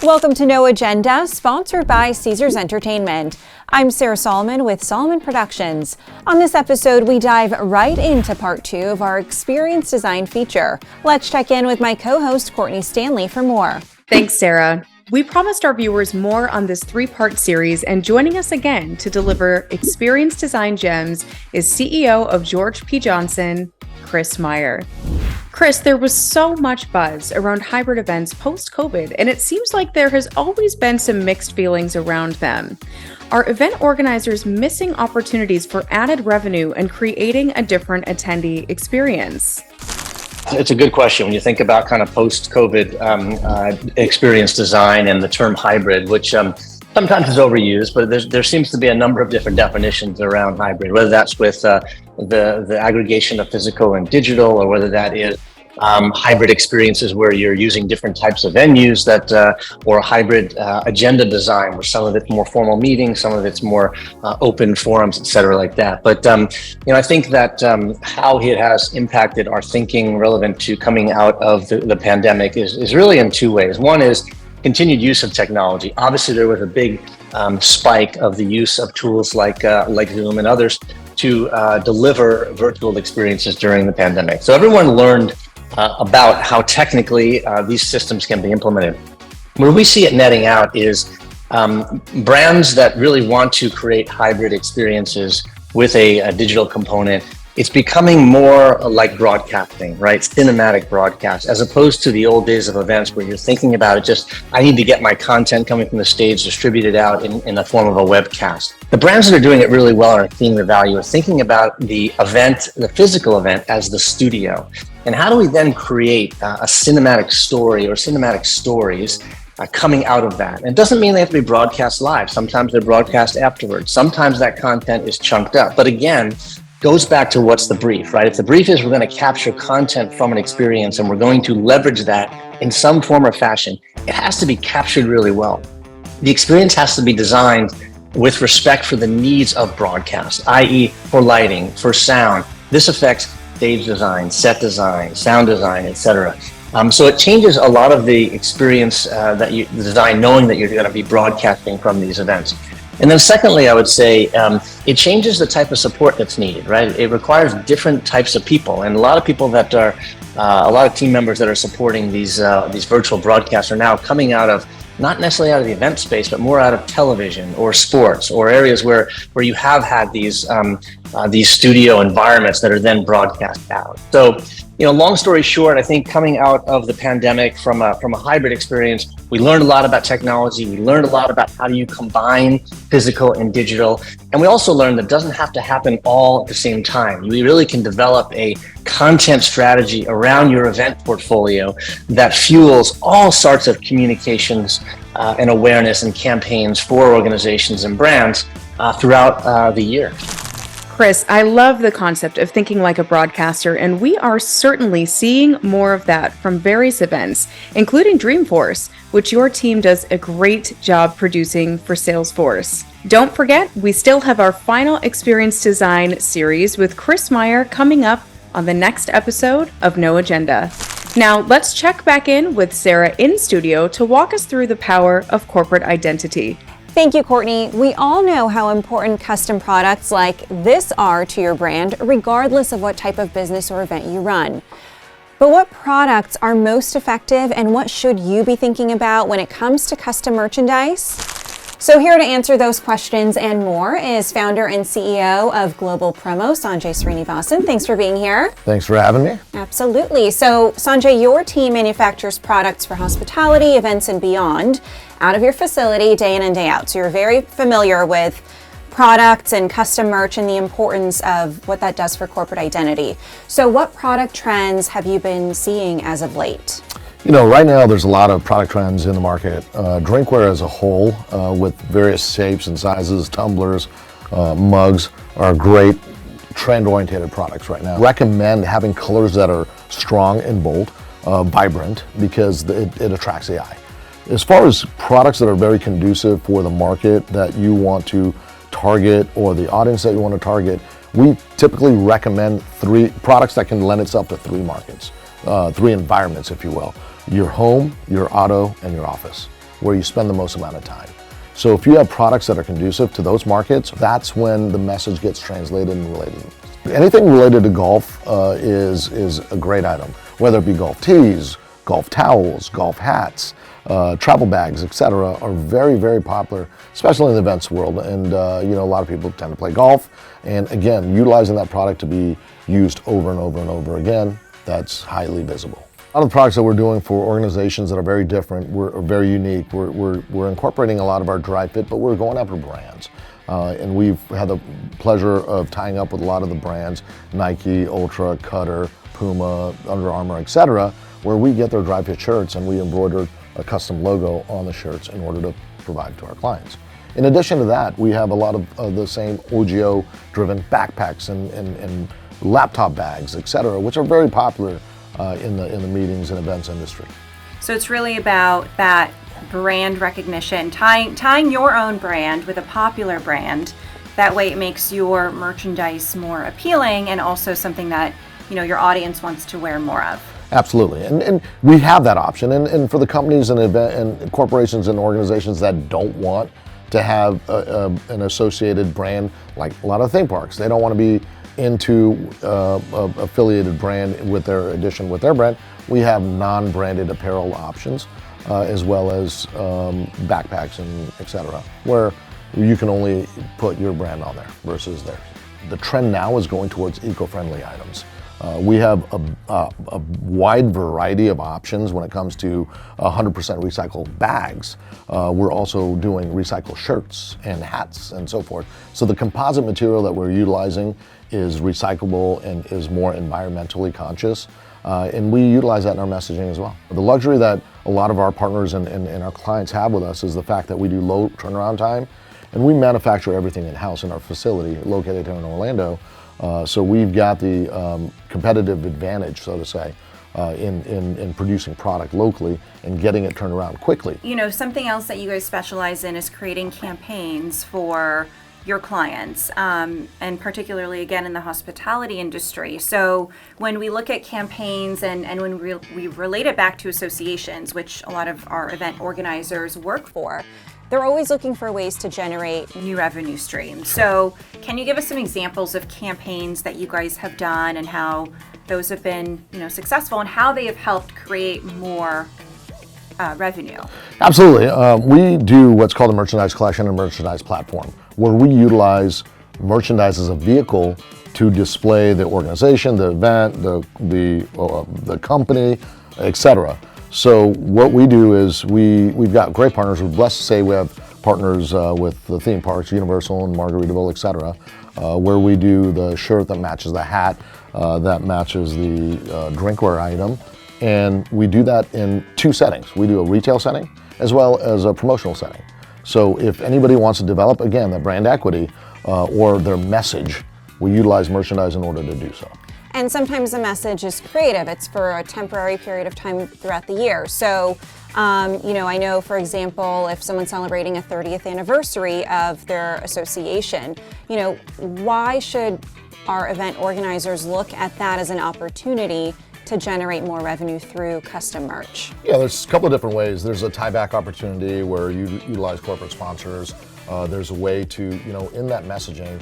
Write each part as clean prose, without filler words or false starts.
Welcome to No Agenda, sponsored by Caesars Entertainment. I'm Sarah Soliman with Soliman Productions. On this episode, we dive right into part 2 of our Experience Design feature. Let's check in with my co-host, Courtney Stanley, for more. Thanks, Sarah. We promised our viewers more on this 3-part series, and joining us again to deliver Experience Design gems is CEO of George P. Johnson, Chris Meyer. Chris, there was so much buzz around hybrid events post-COVID, and it seems like there has always been some mixed feelings around them. Are event organizers missing opportunities for added revenue and creating a different attendee experience? It's a good question when you think about kind of post-COVID experience design and the term hybrid, which sometimes is overused, but there seems to be a number of different definitions around hybrid, whether that's with the aggregation of physical and digital, or whether that is hybrid experiences where you're using different types of venues or hybrid agenda design, where some of it's more formal meetings, some of it's more open forums, et cetera, like that. But I think that how it has impacted our thinking relevant to coming out of the pandemic is really in 2 ways. One is continued use of technology. Obviously, there was a big spike of the use of tools like Zoom and others to deliver virtual experiences during the pandemic. So everyone learned about how technically these systems can be implemented. Where we see it netting out is brands that really want to create hybrid experiences with a digital component. It's becoming more like broadcasting, right? Cinematic broadcast, as opposed to the old days of events where you're thinking about it just, I need to get my content coming from the stage distributed out in the form of a webcast. The brands that are doing it really well and are seeing the value are thinking about the event, the physical event, as the studio. And how do we then create a cinematic story or cinematic stories coming out of that? And it doesn't mean they have to be broadcast live. Sometimes they're broadcast afterwards. Sometimes that content is chunked up. But again, goes back to what's the brief, right? If the brief is we're going to capture content from an experience and we're going to leverage that in some form or fashion, it has to be captured really well. The experience has to be designed with respect for the needs of broadcast, i.e. for lighting, for sound. This affects stage design, set design, sound design, etc. So it changes a lot of the experience the design, knowing that you're going to be broadcasting from these events. And then secondly, I would say it changes the type of support that's needed, right? It requires different types of people, and a lot of people that are, a lot of team members that are supporting these virtual broadcasts are now coming out of, not necessarily out of the event space, but more out of television or sports or areas where you have had these studio environments that are then broadcast out. So, long story short, I think coming out of the pandemic from a hybrid experience, we learned a lot about technology. We learned a lot about how do you combine physical and digital. And we also learned that it doesn't have to happen all at the same time. You really can develop a content strategy around your event portfolio that fuels all sorts of communications and awareness and campaigns for organizations and brands throughout the year. Chris, I love the concept of thinking like a broadcaster, and we are certainly seeing more of that from various events, including Dreamforce, which your team does a great job producing for Salesforce. Don't forget, we still have our final Experience Design series with Chris Meyer coming up on the next episode of No Agenda. Now, let's check back in with Sarah in studio to walk us through the power of corporate identity. Thank you, Courtney. We all know how important custom products like this are to your brand, regardless of what type of business or event you run. But what products are most effective, and what should you be thinking about when it comes to custom merchandise? So here to answer those questions and more is founder and CEO of Global Promo, Sanjay Srinivasan. Thanks for being here. Thanks for having me. Absolutely. So Sanjay, your team manufactures products for hospitality, events, and beyond out of your facility day in and day out. So you're very familiar with products and custom merch and the importance of what that does for corporate identity. So what product trends have you been seeing as of late? Right now there's a lot of product trends in the market. Drinkware as a whole, with various shapes and sizes, tumblers, mugs, are great trend-oriented products right now. Recommend having colors that are strong and bold, vibrant, because it attracts the eye. As far as products that are very conducive for the market that you want to target or the audience that you want to target, we typically recommend 3 products that can lend itself to 3 markets, 3 environments, if you will. Your home, your auto, and your office. where you spend the most amount of time. So if you have products that are conducive to those markets, that's when the message gets translated and related. Anything related to golf is a great item, whether it be golf tees, golf towels, golf hats, travel bags, etc., are very, very popular, especially in the events world. And a lot of people tend to play golf. And again, utilizing that product to be used over and over and over again, that's highly visible. A lot of the products that we're doing for organizations that are very different, are very unique. We're incorporating a lot of our dry fit, but we're going after brands. And we've had the pleasure of tying up with a lot of the brands, Nike, Ultra, Cutter, Puma, Under Armour, etc., where we get their dry fit shirts and we embroider a custom logo on the shirts in order to provide to our clients. In addition to that, we have a lot of the same OGO-driven backpacks and laptop bags, etc., which are very popular in the meetings and events industry. So it's really about that brand recognition, tying your own brand with a popular brand. That way it makes your merchandise more appealing and also something that your audience wants to wear more of. Absolutely, and we have that option. And for the companies and corporations and organizations that don't want to have an associated brand, like a lot of theme parks, they don't want to be into affiliated brand with their addition with their brand. We have non-branded apparel options, as well as backpacks and etc., where you can only put your brand on there versus theirs. The trend now is going towards eco-friendly items. We have a wide variety of options when it comes to 100% recycled bags. We're also doing recycled shirts and hats and so forth. So the composite material that we're utilizing is recyclable and is more environmentally conscious. And we utilize that in our messaging as well. The luxury that a lot of our partners and our clients have with us is the fact that we do low turnaround time, and we manufacture everything in-house in our facility located here in Orlando. So we've got the competitive advantage, so to say, in producing product locally and getting it turned around quickly. Something else that you guys specialize in is creating campaigns for your clients, and particularly again in the hospitality industry. So when we look at campaigns and when we relate it back to associations, which a lot of our event organizers work for, they're always looking for ways to generate new revenue streams. So can you give us some examples of campaigns that you guys have done and how those have been successful and how they have helped create more revenue? Absolutely. We do what's called a merchandise collection and merchandise platform, where we utilize merchandise as a vehicle to display the organization, the event, the company, etc. So what we do is we've got great partners. We're blessed to say we have partners with the theme parks, Universal and Margaritaville, etc., where we do the shirt that matches the hat, that matches the drinkware item. And we do that in two settings. We do a retail setting as well as a promotional setting. So if anybody wants to develop, again, the brand equity or their message, we utilize merchandise in order to do so. And sometimes the message is creative. It's for a temporary period of time throughout the year. So, I know, for example, if someone's celebrating a 30th anniversary of their association, why should our event organizers look at that as an opportunity to generate more revenue through custom merch? Yeah, there's a couple of different ways. There's a tie-back opportunity where you utilize corporate sponsors. There's a way to, in that messaging,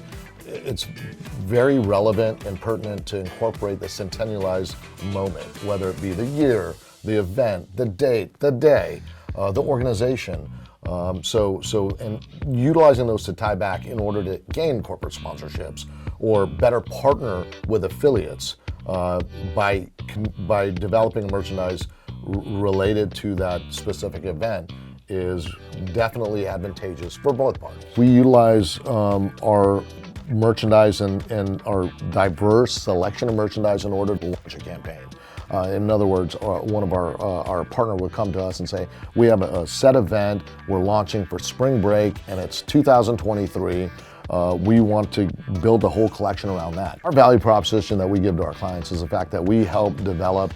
it's very relevant and pertinent to incorporate the centennialized moment, whether it be the year, the event, the date, the day, the organization. And utilizing those to tie back in order to gain corporate sponsorships or better partner with affiliates by developing merchandise related to that specific event is definitely advantageous for both parties. We utilize our merchandise and our diverse selection of merchandise in order to launch a campaign. In other words, one of our partner would come to us and say, we have a set event we're launching for spring break and it's 2023. We want to build a whole collection around that. Our value proposition that we give to our clients is the fact that we help develop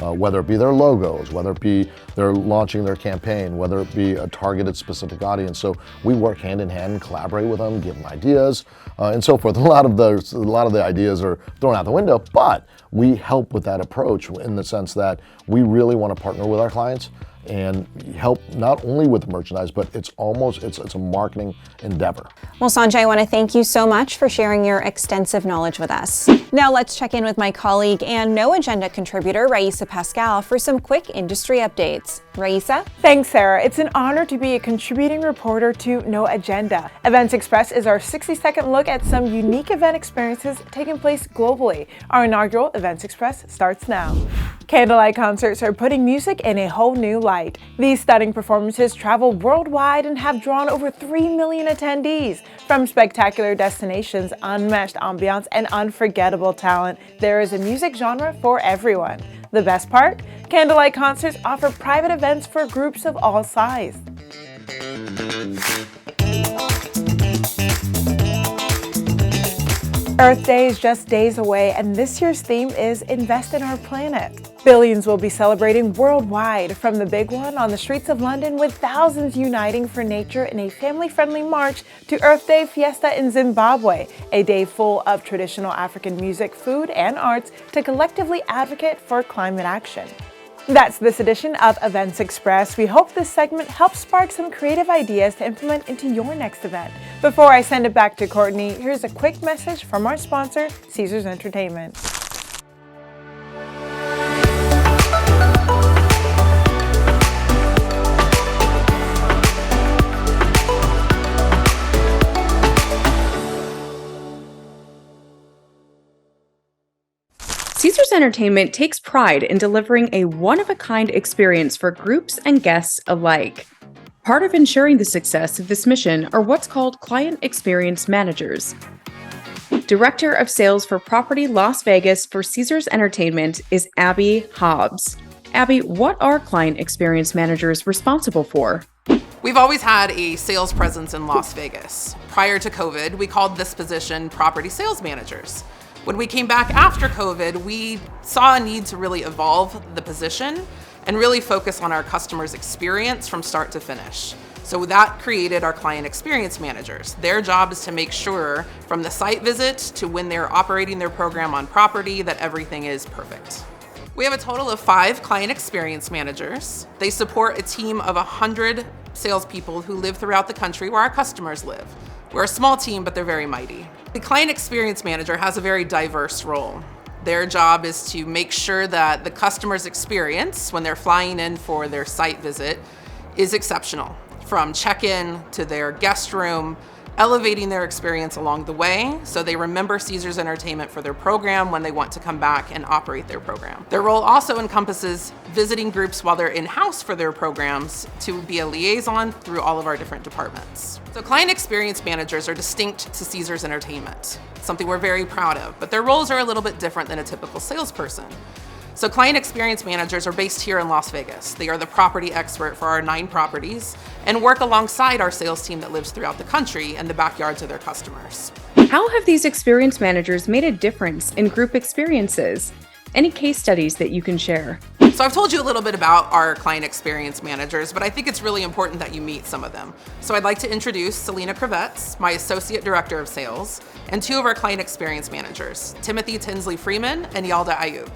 whether it be their logos, whether it be they're launching their campaign, whether it be a targeted specific audience. So we work hand in hand and collaborate with them, give them ideas, and so forth. A lot of the ideas are thrown out the window, but we help with that approach in the sense that we really want to partner with our clients and help not only with merchandise, but it's a marketing endeavor. Well, Sanjay, I want to thank you so much for sharing your extensive knowledge with us. Now let's check in with my colleague and No Agenda contributor, Raisa Pascal, for some quick industry updates. Raisa? Thanks, Sarah. It's an honor to be a contributing reporter to No Agenda. Events Express is our 60-second look at some unique event experiences taking place globally. Our inaugural Events Express starts now. Candlelight concerts are putting music in a whole new light. These stunning performances travel worldwide and have drawn over 3 million attendees. From spectacular destinations, unmatched ambiance, and unforgettable talent, there is a music genre for everyone. The best part? Candlelight concerts offer private events for groups of all sizes. Earth Day is just days away, and this year's theme is Invest in Our Planet. Billions will be celebrating worldwide, from the big one on the streets of London with thousands uniting for nature in a family-friendly march to Earth Day Fiesta in Zimbabwe, a day full of traditional African music, food, and arts to collectively advocate for climate action. That's this edition of Events Express. We hope this segment helps spark some creative ideas to implement into your next event. Before I send it back to Courtney, here's a quick message from our sponsor, Caesars Entertainment. Caesars Entertainment takes pride in delivering a one-of-a-kind experience for groups and guests alike. Part of ensuring the success of this mission are what's called Client Experience Managers. Director of Sales for Property Las Vegas for Caesars Entertainment is Abby Hobbs. Abby, what are Client Experience Managers responsible for? We've always had a sales presence in Las Vegas. Prior to COVID, we called this position Property Sales Managers. When we came back after COVID, we saw a need to really evolve the position and really focus on our customers' experience from start to finish. So that created our Client Experience Managers. Their job is to make sure from the site visit to when they're operating their program on property that everything is perfect. We have a total of 5 Client Experience Managers. They support a team of 100 salespeople who live throughout the country where our customers live. We're a small team, but they're very mighty. The Client Experience Manager has a very diverse role. Their job is to make sure that the customer's experience when they're flying in for their site visit is exceptional, from check-in to their guest room, elevating their experience along the way so they remember Caesars Entertainment for their program when they want to come back and operate their program. Their role also encompasses visiting groups while they're in-house for their programs to be a liaison through all of our different departments. So Client Experience Managers are distinct to Caesars Entertainment, something we're very proud of, but their roles are a little bit different than a typical salesperson. So Client Experience Managers are based here in Las Vegas. They are the property expert for our 9 properties and work alongside our sales team that lives throughout the country and the backyards of their customers. How have these experience managers made a difference in group experiences? Any case studies that you can share? So I've told you a little bit about our Client Experience Managers, but I think it's really important that you meet some of them. So I'd like to introduce Selena Kravetz, my Associate Director of Sales, and 2 of our Client Experience Managers, Timothy Tinsley Freeman and Yalda Ayub.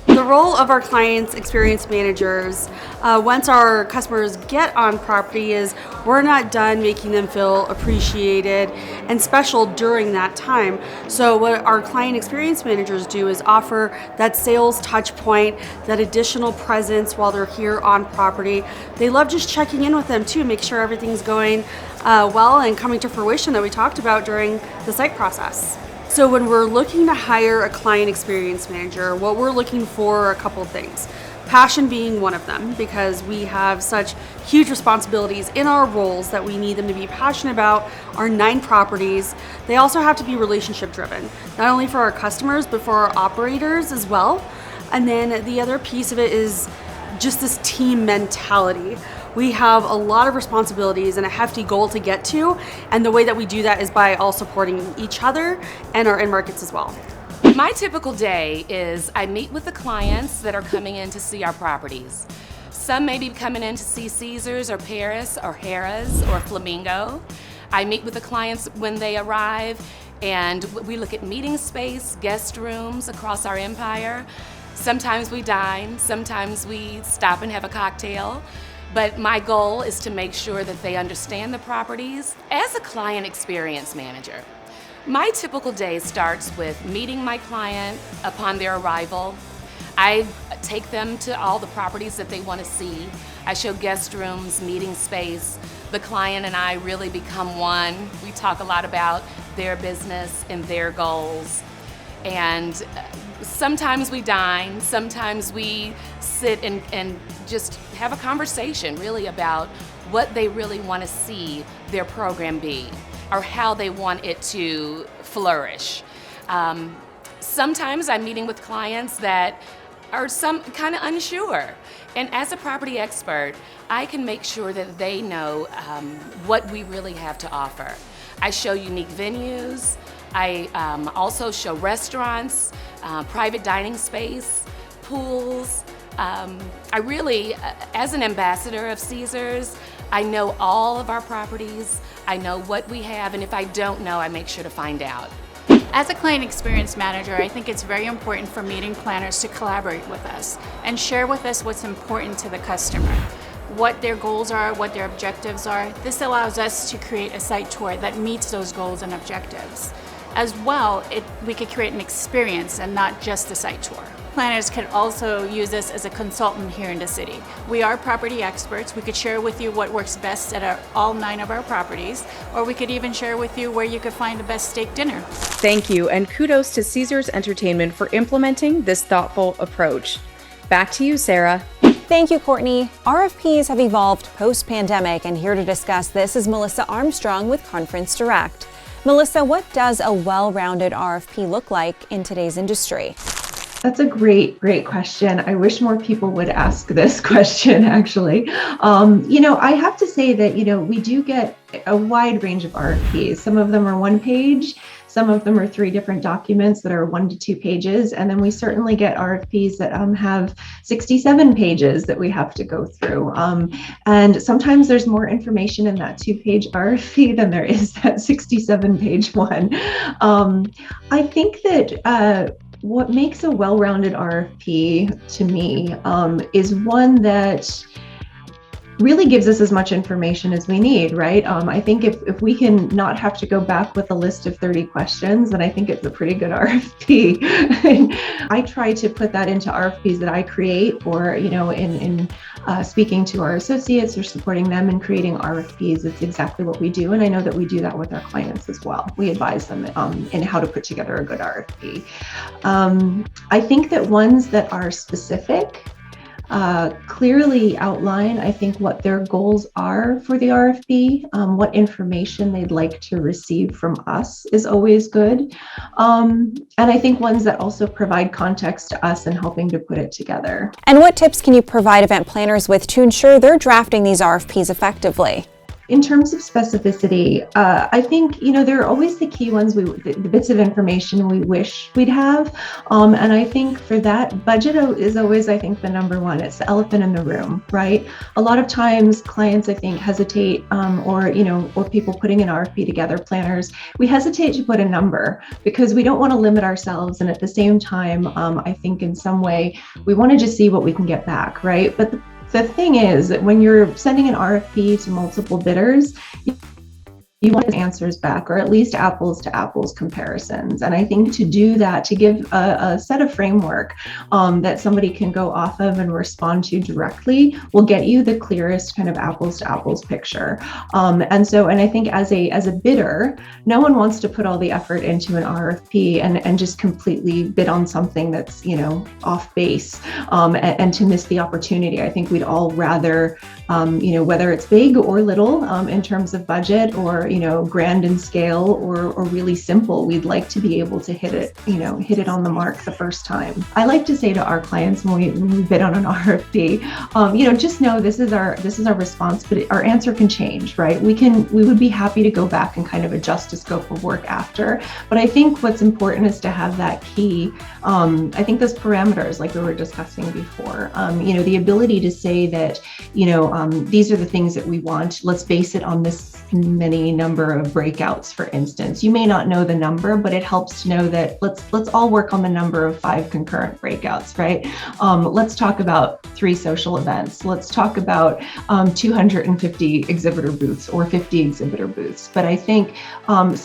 The role of our clients' experience managers, once our customers get on property, is we're not done making them feel appreciated and special during that time. So what our client experience managers do is offer that sales touch point, that additional presence while they're here on property. They love just checking in with them too, make sure everything's going well and coming to fruition that we talked about during the site process. So when we're looking to hire a client experience manager, what we're looking for are a couple of things. Passion being one of them, because we have such huge responsibilities in our roles that we need them to be passionate about our 9 properties. They also have to be relationship driven, not only for our customers, but for our operators as well. And then the other piece of it is just this team mentality. We have a lot of responsibilities and a hefty goal to get to, and the way that we do that is by all supporting each other and our end markets as well. My typical day is I meet with the clients that are coming in to see our properties. Some may be coming in to see Caesars or Paris or Harrah's or Flamingo. I meet with the clients when they arrive, and we look at meeting space, guest rooms across our empire. Sometimes we dine, sometimes we stop and have a cocktail. But my goal is to make sure that they understand the properties. As a client experience manager, my typical day starts with meeting my client upon their arrival. I take them to all the properties that they want to see. I show guest rooms, meeting space. The client and I really become one. We talk a lot about their business and their goals. And sometimes we dine, sometimes we sit and just have a conversation really about what they really want to see their program be or how they want it to flourish. Sometimes I'm meeting with clients that are some kind of unsure. And as a property expert, I can make sure that they know what we really have to offer. I show unique venues. I also show restaurants, private dining space, pools. I really, as an ambassador of Caesars, I know all of our properties. I know what we have, and if I don't know, I make sure to find out. As a client experience manager, I think it's very important for meeting planners to collaborate with us and share with us what's important to the customer, what their goals are, what their objectives are. This allows us to create a site tour that meets those goals and objectives. As well, we could create an experience and not just a site tour. Planners can also use us as a consultant here in the city. We are property experts. We could share with you what works best at all 9 of our properties, or we could even share with you where you could find the best steak dinner. Thank you, and kudos to Caesars Entertainment for implementing this thoughtful approach. Back to you, Sarah. Thank you, Courtney. RFPs have evolved post-pandemic, and here to discuss this is Melissa Armstrong with Conference Direct. Melissa, what does a well-rounded RFP look like in today's industry? That's a great question. I wish more people would ask this question, actually. I have to say that, we do get a wide range of RFPs. Some of them are 1 page. Some of them are 3 different documents that are 1 to 2 pages. And then we certainly get RFPs that have 67 pages that we have to go through. And sometimes there's more information in that 2-page RFP than there is that 67-page one. I think that what makes a well-rounded RFP to me is one that really gives us as much information as we need, right? I think if we can not have to go back with a list of 30 questions, then I think it's a pretty good RFP. I try to put that into RFPs that I create, or, in speaking to our associates or supporting them in creating RFPs. It's exactly what we do. And I know that we do that with our clients as well. We advise them in how to put together a good RFP. I think that ones that are specific, clearly outline, I think, what their goals are for the RFP, what information they'd like to receive from us is always good. And I think ones that also provide context to us in helping to put it together. And what tips can you provide event planners with to ensure they're drafting these RFPs effectively? In terms of specificity, I think, there are always the key ones, the bits of information we wish we'd have. And I think for that, budget is always, I think, the number one. It's the elephant in the room, right? A lot of times clients, I think, hesitate, or people putting an RFP together, planners, we hesitate to put a number because we don't want to limit ourselves. And at the same time, I think in some way, we want to just see what we can get back, right? But the thing is that when you're sending an RFP to multiple bidders, you want answers back, or at least apples to apples comparisons. And I think to do that, to give a set of framework that somebody can go off of and respond to directly, will get you the clearest kind of apples to apples picture. And I think as a bidder, no one wants to put all the effort into an RFP and just completely bid on something that's, off base, and to miss the opportunity. I think we'd all rather, whether it's big or little, in terms of budget, or, grand in scale, or really simple, we'd like to be able to hit it on the mark the first time. I like to say to our clients when we bid on an RFP, just know this is our response, but our answer can change, right? We would be happy to go back and kind of adjust the scope of work after. But I think what's important is to have that key, I think those parameters, like we were discussing before, the ability to say that, these are the things that we want. Let's base it on this many number of breakouts, for instance. You may not know the number, but it helps to know that let's all work on the number of 5 concurrent breakouts, right? Let's talk about 3 social events. Let's talk about 250 exhibitor booths or 50 exhibitor booths. But I think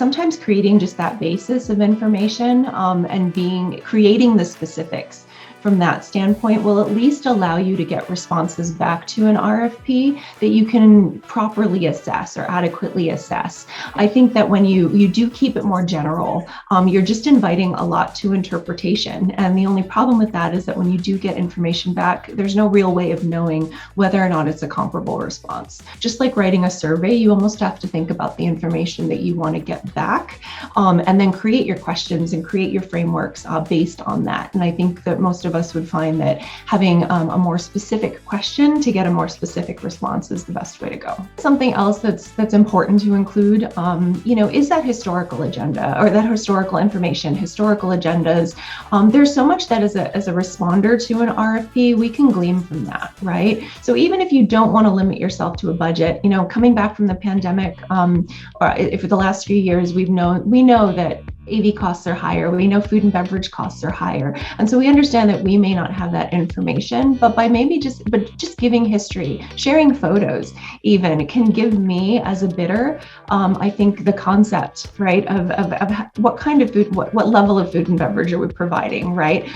sometimes creating just that basis of information and creating the specifics from that standpoint will at least allow you to get responses back to an RFP that you can properly assess or adequately assess. I think that when you do keep it more general, you're just inviting a lot to interpretation. And the only problem with that is that when you do get information back, there's no real way of knowing whether or not it's a comparable response. Just like writing a survey, you almost have to think about the information that you want to get back, and then create your questions and create your frameworks based on that. And I think that most of us would find that having a more specific question to get a more specific response is the best way to go. Something else that's important to include, is that historical agenda or that historical information, historical agendas. There's so much that as a responder to an RFP, we can glean from that, right? So even if you don't want to limit yourself to a budget, coming back from the pandemic, or if for the last few years, we know that AV costs are higher. We know food and beverage costs are higher. And so we understand that we may not have that information, but by just giving history, sharing photos even can give me as a bidder, I think the concept, right, of what kind of food, what level of food and beverage are we providing, right?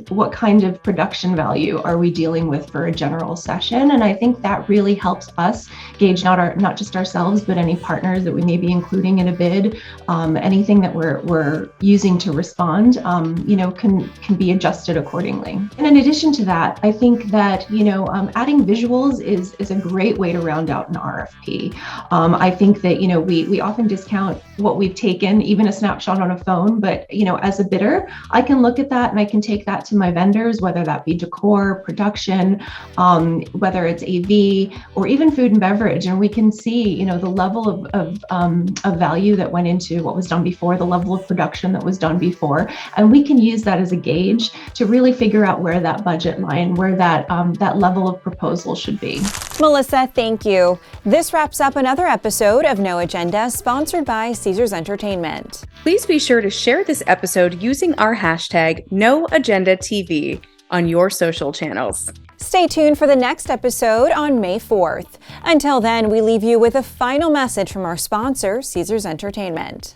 What kind of production value are we dealing with for a general session? And I think that really helps us gauge not just ourselves, but any partners that we may be including in a bid, anything that we're using to respond, can be adjusted accordingly. And in addition to that, I think that, adding visuals is a great way to round out an RFP. I think that, we often discount what we've taken, even a snapshot on a phone, but, as a bidder, I can look at that and I can take that to my vendors, whether that be decor, production, whether it's AV or even food and beverage. And we can see, the level of value that went into what was done before, the level of production that was done before. And we can use that as a gauge to really figure out where that budget line, where that level of proposal should be. Melissa, thank you. This wraps up another episode of No Agenda, sponsored by Caesars Entertainment. Please be sure to share this episode using our hashtag NoAgendaTV on your social channels. Stay tuned for the next episode on May 4th. Until then, we leave you with a final message from our sponsor, Caesars Entertainment.